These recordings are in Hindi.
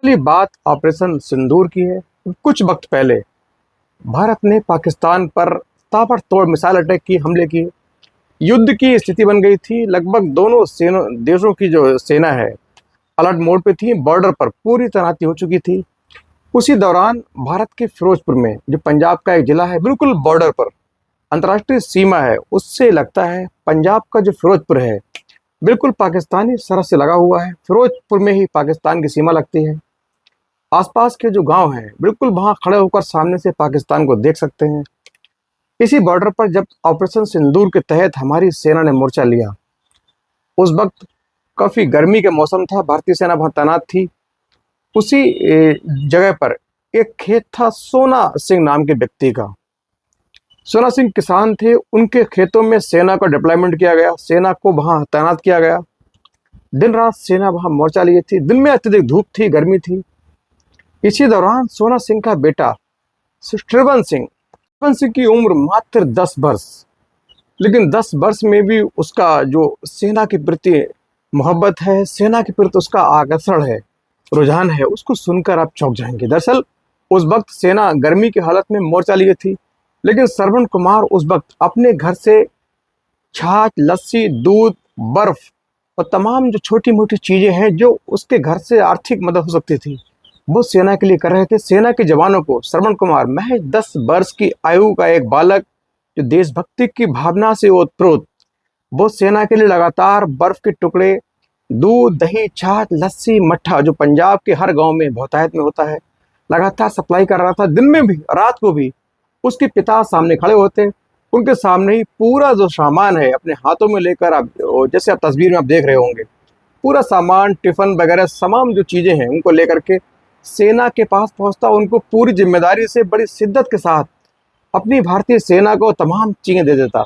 ये बात ऑपरेशन सिंदूर की है। कुछ वक्त पहले भारत ने पाकिस्तान पर ताबड़तोड़ मिसाइल अटैक की, हमले किए। युद्ध की स्थिति बन गई थी। लगभग दोनों देशों की जो सेना है अलर्ट मोड पे थी। बॉर्डर पर पूरी तैनाती हो चुकी थी। उसी दौरान भारत के फिरोजपुर में, जो पंजाब का एक जिला है, बिल्कुल बॉर्डर पर अंतर्राष्ट्रीय सीमा है, उससे लगता है पंजाब का जो फिरोजपुर है बिल्कुल पाकिस्तानी सरहद से लगा हुआ है। फिरोजपुर में ही पाकिस्तान की सीमा लगती है। आसपास के जो गांव हैं बिल्कुल वहां खड़े होकर सामने से पाकिस्तान को देख सकते हैं। इसी बॉर्डर पर जब ऑपरेशन सिंदूर के तहत हमारी सेना ने मोर्चा लिया, उस वक्त काफ़ी गर्मी का मौसम था। भारतीय सेना वहाँ तैनात थी। उसी जगह पर एक खेत था सोना सिंह नाम के व्यक्ति का। सोना सिंह किसान थे। उनके खेतों में सेना का डिप्लॉयमेंट किया गया, सेना को वहाँ तैनात किया गया। दिन रात सेना वहाँ मोर्चा लिए थी। दिन में अत्यधिक धूप थी, गर्मी थी। इसी दौरान सोना सिंह का बेटा त्रिभुवन सिंह की उम्र मात्र 10 वर्ष, लेकिन 10 वर्ष में भी उसका जो सेना के प्रति मोहब्बत है, सेना के प्रति उसका आकर्षण है, रुझान है, उसको सुनकर आप चौंक जाएंगे। दरअसल उस वक्त सेना गर्मी की हालत में मोर्चा लिए थी, लेकिन श्रवण कुमार उस वक्त अपने घर से छाछ, लस्सी, दूध, बर्फ और तमाम जो छोटी मोटी चीज़ें हैं जो उसके घर से आर्थिक मदद हो सकती थी, वो सेना के लिए कर रहे थे। सेना के जवानों को श्रवण कुमार, महज 10 वर्ष की आयु का एक बालक जो देशभक्ति की भावना से ओतप्रोत, वो सेना के लिए लगातार बर्फ के टुकड़े, दूध, दही, छाछ, लस्सी, मट्ठा, जो पंजाब के हर गांव में बहुतायत में होता है, लगातार सप्लाई कर रहा था। दिन में भी, रात को भी उसके पिता सामने खड़े होते। उनके सामने ही पूरा जो सामान है अपने हाथों में लेकर, आप जैसे आप तस्वीर में आप देख रहे होंगे, पूरा सामान, टिफिन वगैरह तमाम जो चीज़ें हैं उनको लेकर के सेना के पास पहुंचता। उनको पूरी जिम्मेदारी से, बड़ी शिद्दत के साथ अपनी भारतीय सेना को तमाम चीज़ें दे देता।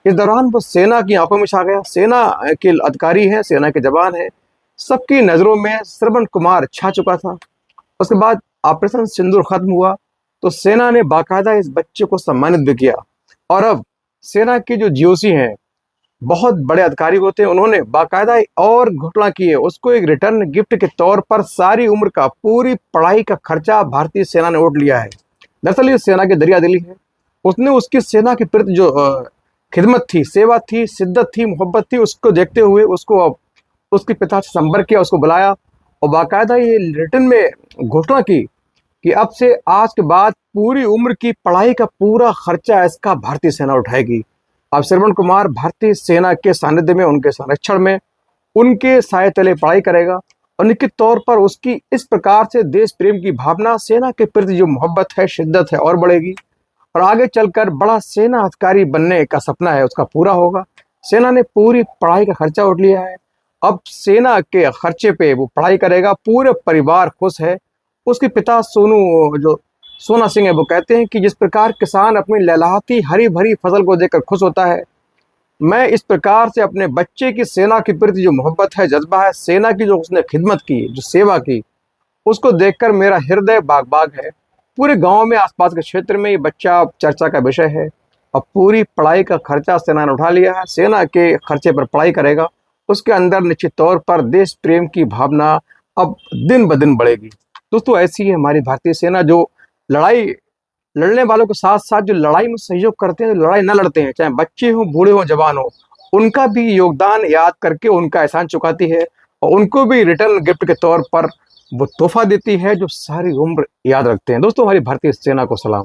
इस दौरान वो सेना की आंखों में छा गया। सेना के अधिकारी हैं, सेना के जवान हैं, सबकी नज़रों में श्रवण कुमार छा चुका था। उसके बाद ऑपरेशन सिंदूर खत्म हुआ तो सेना ने बाकायदा इस बच्चे को सम्मानित भी किया। और अब सेना के जो जीओसी हैं, बहुत बड़े अधिकारी होते हैं, उन्होंने बाकायदा और घोषणा की है, उसको एक रिटर्न गिफ्ट के तौर पर सारी उम्र का, पूरी पढ़ाई का खर्चा भारतीय सेना ने उठ लिया है। दरअसल ये सेना की दरिया दिली है। उसने उसकी सेना के प्रति जो खिदमत थी, सेवा थी, शिद्दत थी, मोहब्बत थी, उसको देखते हुए उसको अब उसके पिता से संपर्क किया, उसको बुलाया और बाकायदा ये रिटर्न में घोषणा की कि अब से आज के बाद पूरी उम्र की पढ़ाई का पूरा खर्चा इसका भारतीय सेना उठाएगी। अब श्रवण कुमार भारतीय सेना के सानिध्य में, उनके संरक्षण में, उनके साए तले पढ़ाई करेगा और निश्चित तौर पर उसकी इस प्रकार से देश प्रेम की भावना, सेना के प्रति जो मोहब्बत है, शिद्दत है, और बढ़ेगी और आगे चलकर बड़ा सेना अधिकारी बनने का सपना है उसका पूरा होगा। सेना ने पूरी पढ़ाई का खर्चा उठ लिया है। अब सेना के खर्चे पे वो पढ़ाई करेगा। पूरे परिवार खुश है। उसके पिता सोना सिंह है, वो कहते हैं कि जिस प्रकार किसान अपनी लहलहाती हरी भरी फसल को देखकर खुश होता है, मैं इस प्रकार से अपने बच्चे की सेना के प्रति जो मोहब्बत है, जज्बा है, सेना की जो उसने खिदमत की, जो सेवा की, उसको देखकर मेरा हृदय बाग बाग है। पूरे गांव में, आसपास के क्षेत्र में ये बच्चा चर्चा का विषय है। अब पूरी पढ़ाई का खर्चा सेना ने उठा लिया है। सेना के खर्चे पर पढ़ाई करेगा। उसके अंदर निश्चित तौर पर देश प्रेम की भावना अब दिन ब दिन बढ़ेगी। दोस्तों, ऐसी है हमारी भारतीय सेना, जो लड़ाई लड़ने वालों के साथ साथ जो लड़ाई में सहयोग करते हैं, लड़ाई न लड़ते हैं, चाहे बच्चे हों, बूढ़े हों, जवान हों, उनका भी योगदान याद करके उनका एहसान चुकाती है और उनको भी रिटर्न गिफ्ट के तौर पर वो तोहफा देती है जो सारी उम्र याद रखते हैं। दोस्तों, हमारी भारतीय सेना को सलाम।